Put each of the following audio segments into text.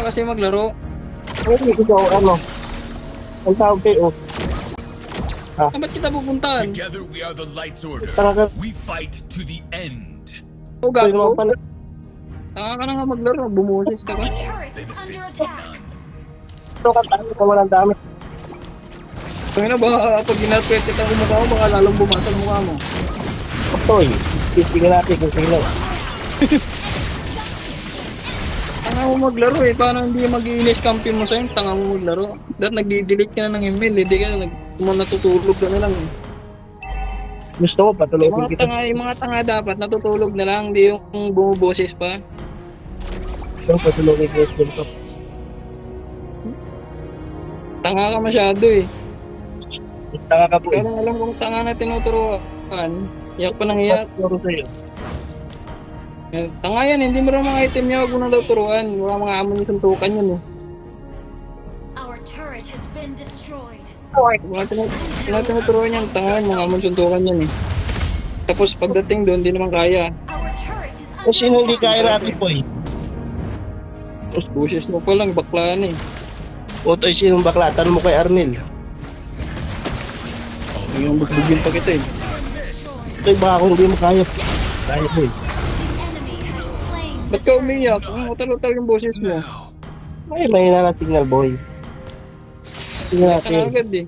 kasi maglaro. Ay, ikaw, ano? Ang tawag kayo. Ba't kita pupuntahan? Together we are the Lights Order. Tara ka. We fight to the end. O Pwede naman gago. pala. Tanga ka na nga maglaro. Bumusis ka ba? Turret is under attack. Ito ka tayo ka walang dami. Kaya na ba pag ginapit kita ang mukha mo, baka lalong bumasa ang mukha mo. Otoy. Tingnan natin kung sino. Tanga mo maglaro eh. Paano hindi mag-iinis kampiyon mo sa'yo? Tanga mo maglaro. Dahil nagdi-delete ka na ng email. Hindi ka natutulog ka na lang. Gusto mo, patulogin kita. Yung mga tanga dapat natutulog na lang. Hindi yung bumuboses pa. Gusto mo, patulogin kita. Tanga ka masyado eh. Tanga ka po. Kaya lang alam kung tanga na tinuturuan. Iyak pa nang iyak. Turo sa'yo. Tanga yan, hindi mo rin mga item niya. Huwag mo nang daw turuan. Mga amon yung suntukan yun eh. Our turret has been destroyed. Mga tinuturuan yan. Tanga yan, mga amon suntukan yan eh. Tapos pagdating doon, hindi naman kaya. Our turret is Kung sino hindi under kaya natin po eh. Tapos busis mo pa lang, baklaan eh. Otoy, sinong bakla? Tanong mo kay Arnel. Yung bugbugin pa kita eh. destroyed. Otoy, baka kung hindi mo kaya. Kaya po eh. Enemy has slain the Ba't ka turret. umiyak? Ang utal-utal yung boses mo. Ay, mahina na signal boy. Tingnan Ka na natin. agad eh.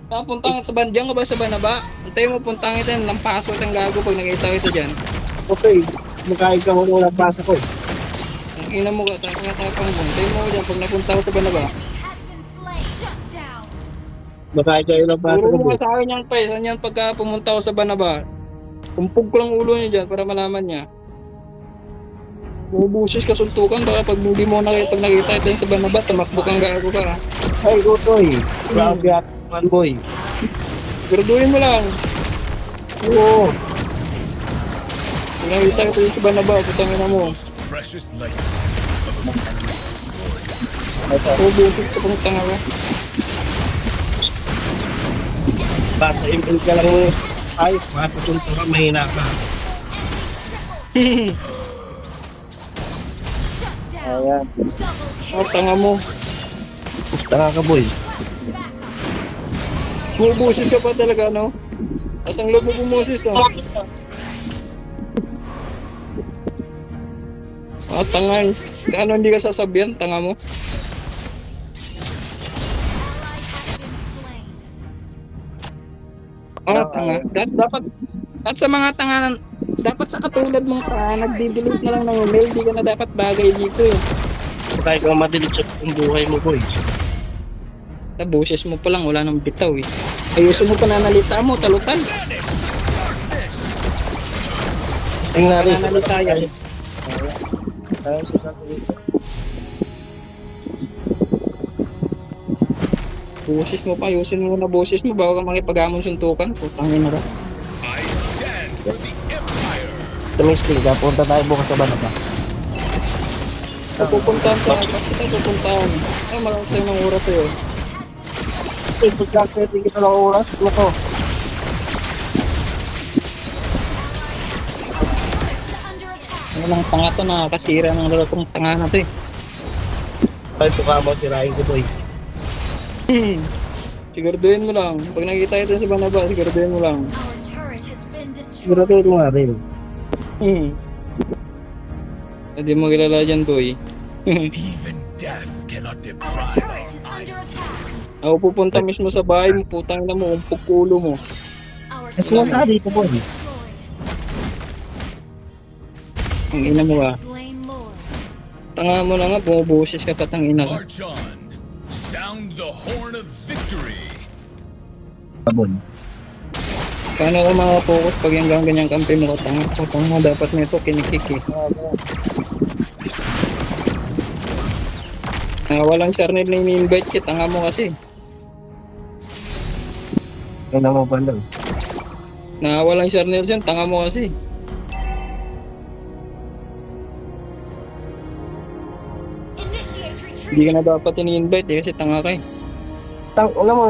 Papunta ka sa bandyan ka ba sa banaba? Antay mo puntang kita yan, lampaso at ang gago pag nakita kita dyan. Otoy, makain ka mo nung nagpasa ko eh. Ang ina mo ka, tapang mo. Antay mo ko dyan pag napunta ko sa banaba. Has been slain. Shut down. Makain ka yung nagpasa Puro ko mo eh. nga sa akin yan pa eh. Saan yan pagka pumunta ko sa banaba? Kumpog ko lang ulo niya dyan para malaman niya. Bubusis ka suntukan, baka pag hindi mo pag nakita ito yung sa banaba, tumakbo kang gago ka. Ay, Otoy. Grabe at man boy. Graduin mo lang. Oo. Pag nakita ito yung sa banaba, putangin na mo. Precious light. Bubusis ka pang tanga ka. Basta impil ka lang mo. Ay, matutunto ka, mahina ka. Shut down. Ayan. Double kill. Oh, tanga mo. Tanga ka boy. Bubusis ka pa talaga, no? Tapos ang loob mo bumusis, oh. Ah, tanga eh. Kano hindi ka sasabihan, tanga mo? Ally has been slain. Ah, tanga. Dapat, at sa mga tanga, dapat sa katulad mong tanga, nagdi-delete na lang ng email, di ka na dapat bagay dito eh. Makain ka madilit sa buhay mo boy. Boses mo pa lang, wala nang bitaw eh. Ayusin mo pananalita mo, talutan. Tingnan natin. Pananalita yan. Ayun, sa tatay. Boses mo pa, ayusin mo na boses mo bago ka makipag-amon suntukan. Putangin na ba? I stand for the Empire. Tumisting ka, punta tayo bukas sa banaba. Pupuntahan sa kita, pupuntahan. Ay, malaksay ng oras sa'yo. Eh, pagkakasya kita ng oras, ano to? Turret is under attack. Ano lang tanga to, nakakasira ng lalatong tanga na to eh. Ay, tuka mo, sirahin ko boy. Siguraduhin mo lang. Pag nakita ito sa banaba, siguraduhin mo lang. Our turret has been destroyed. Sigurado mo nga rin. Hindi mo kilala dyan, boy. Even death cannot Our deprive turret is our under idols. attack. Ako pupunta mismo sa bahay mo, putang na mo, umpog ulo mo. Our Ay, pumunta ka dito boy. destroyed. Ang ina mo ah. Slain Lord. Tanga mo na nga, bumubusis ka patang ina ka. March on. Sound the horn of victory. Babon. Paano ka makapokus pag yung ganyang kampi mo katanga? Putang mo, dapat nito kinikiki. Walang sarnil na ini-invite kita, tanga mo kasi. Ano mo ba lang? Walang sarnil dyan, tanga mo kasi. Initiate Hindi ka retreat. na dapat ini-invite eh, kasi tanga ka eh. Alam mo,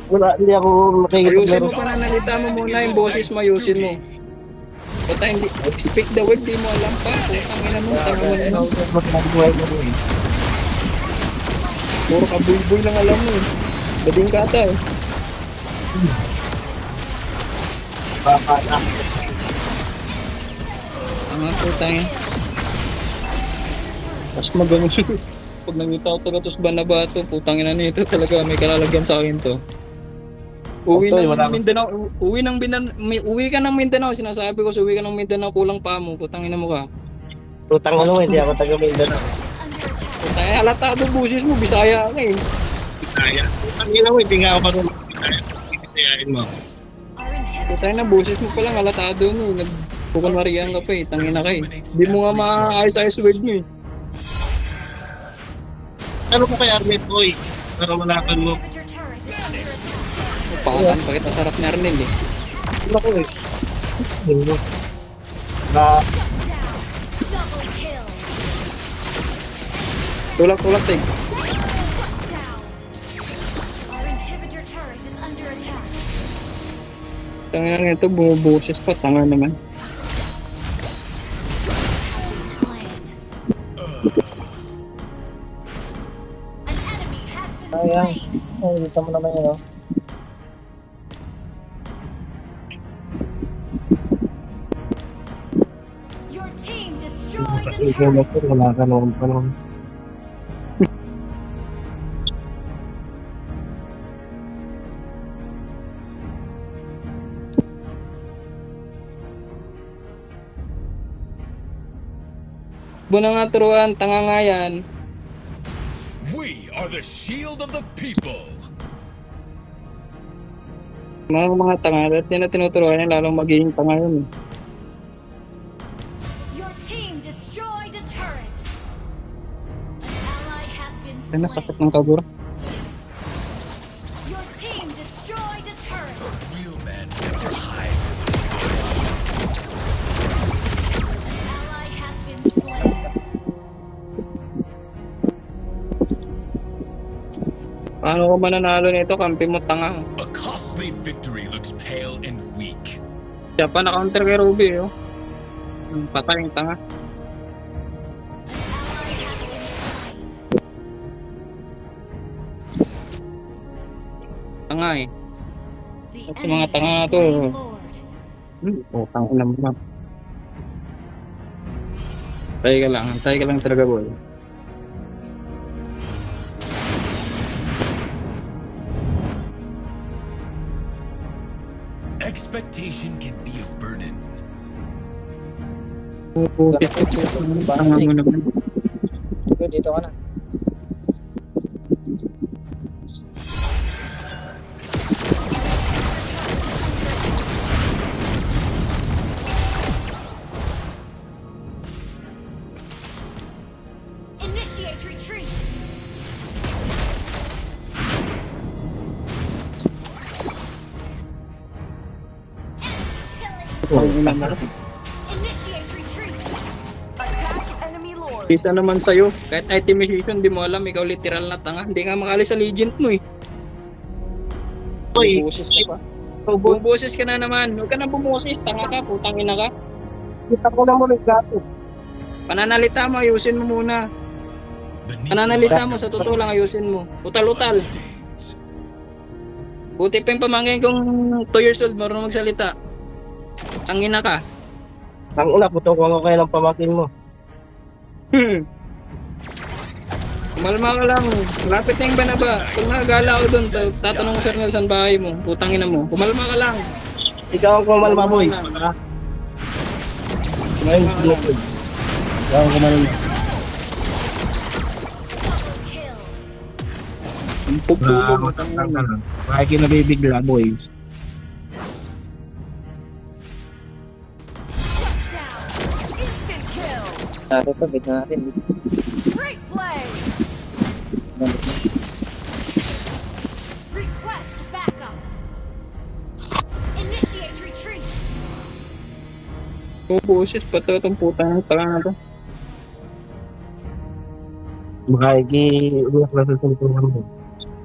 hindi ako Ayusin makikipaglaro. mo pananalita mo muna yung boses mo, ayusin mo. Bata hindi, speak the word, di mo alam pa. Putang ina mo, tanga mo na. Magbuhay mo rin. Puro kabuy-buy lang alam mo. Bading kata eh. Papala. Tanga putang ina. Mas magano siya. Pag nangita ko talaga tos banabato, putang ina nito talaga may kalalagyan sa akin to. Uwi Okay, ng wala- Mindanao, uwi ka ng Mindanao, sinasabi ko sa uwi ka ng Mindanao, kulang pa mo, putang ina mo ka. Putang ano, hindi ako taga Mindanao. Under attack. Putang ina, halatado busis mo, Bisaya ka eh. Kaya. Putang ina mo, hindi nga ako marunong. Kaya mo. Our inhibitor Putang ina, busis mo pa lang, halatado mo, nagpukunwarihan ka pa eh, tangina ka eh. Di mo nga maayos-ayos word mo eh. Ano ko kay Arnett, boy? Para malakan mo. inhibitor turret is under attack. Pakatan, bakit masarap ni Arnel eh. Ano ko eh? Hindi. Down. Na, Double kill. Tulak-tulak eh. Down. Our inhibitor turret is under attack. Tangina nito, bumubusis pa, tanga naman. Slain. An enemy has been Sayang. slain. ay, dito mo naman yun, oh. Your team destroyed a Ikaw na sir, turret. wala ka naman pa naman. Buna nga turuan, tanga nga yan. We are the shield of the people. Mga tanga, at yan na tinuturuan yan, lalong magiging tanga yun eh. Your team destroyed a turret. An ally has been Ay, nasakit slain. ng kabura. Your team destroyed a turret. Real men never hide. An ally has been slain. Paano ko mananalo nito? Kampi mo tanga. A costly victory looks pale and weak. Siya pa na-counter kay Ruby oh. Patay yung tanga. An ally has been slain. Tanga eh. The At sa mga enemy tanga has to. slain Lord. Oh, tanga na mo. Antay ka lang talaga boy. Expectation can be a burden. Pupupit ko po. Tanga mo naman. Dito ka na. Initiate retreat. Killing. Initiate retreat. Attack enemy lord. Isa naman sa'yo. Kahit itemization, di mo alam. Ikaw literal na tanga. Hindi nga makalis sa legend mo eh. Uy, Bumusis ka pa. Bumusis ka na naman. Huwag ka na bumusis. Tanga ka. Putang ina ka. kita ko na mo ng gato. Pananalita mo, ayusin mo muna. Beneath Pananalita mo, sa totoo lang ayusin mo. Utal-utal. bloodstains. Buti pa yung pamangkin kong 2 years old, marunong magsalita. Tangina ka. Ang una, puto ko kayo ng pamakin mo. Kumalma ka lang. Malapit na yung banaba. Pag nakagala ako doon, tatanong ko sir na saan bahay mo. Putang ina mo. Kumalma ka lang. Ikaw ang kumalma, boy. Ngayon, ikaw ang kumalma. Double kill. Ang pupulo mo. Tangina mo. Bakit kinabibigla, boy? Down. Instant kill. Sabi to, bigla natin. Great play. Request backup. Initiate retreat. Pupusis pa ito itong putang tanga na to. Baka iki-uyak na sa suntukan mo.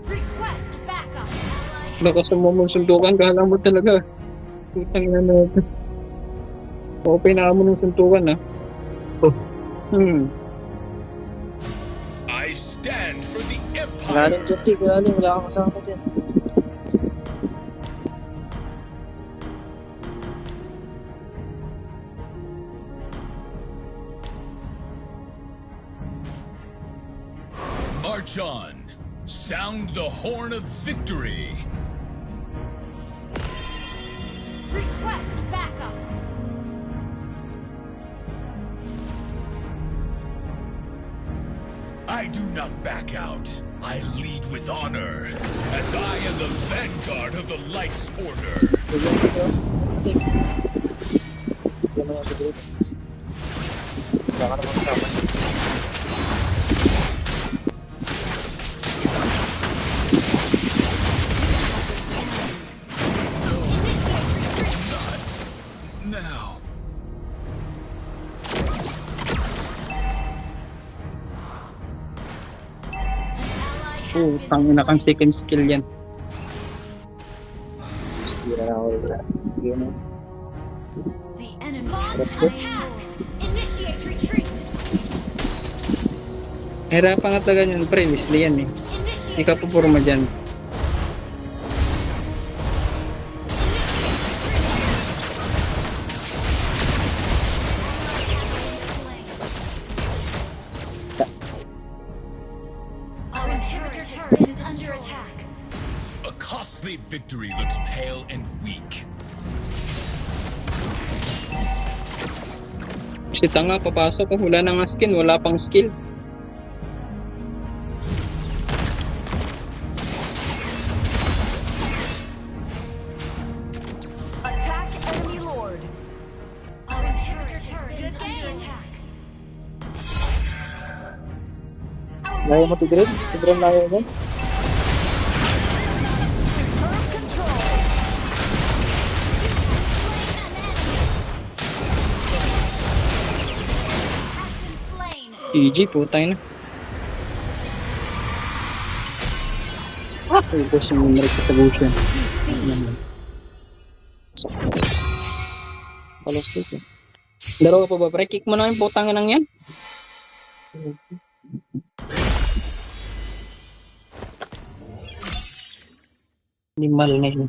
Request backup. Ally Baka sa mo sundukan, kala mo talaga. Putang ina na ito. Open na mo ng suntukan, ha? Oh. I stand for the Wala rin Empire. dyan, Tik. Wala rin. Wala kang kasama dyan. March on. Sound the horn of victory. Request backup. I do not back out. I lead with honor, as I am the vanguard of the Light's Order. Bigyan mo ito. Tik. Bigyan mo yan sa group. Wala ka naman kasama. Now. Ally has Oo, been tangina kang slain. second skill yan. Bigyan na ako. Bigyan mo. The enemy launch attack. Initiate retreat. Hirapan nga talaga yun, pre. Wesley yan, eh. Initiate Hindi ka pupurma dyan. Our inhibitor turret is under attack. A costly victory looks pale and weak. Si tanga, papasok ko. Wala na nga skin. Wala pang skill. Attack enemy lord. Our inhibitor turret is under attack. Our Layo mo base is tigrin? under Tigrin attack. layo mo? Superb control. Has been slain. GG, putay na. Ubos yung retribution. Alas dito. Laro ka pa ba, pre? Kick mo na yung putangin ng yan. Limal na yun.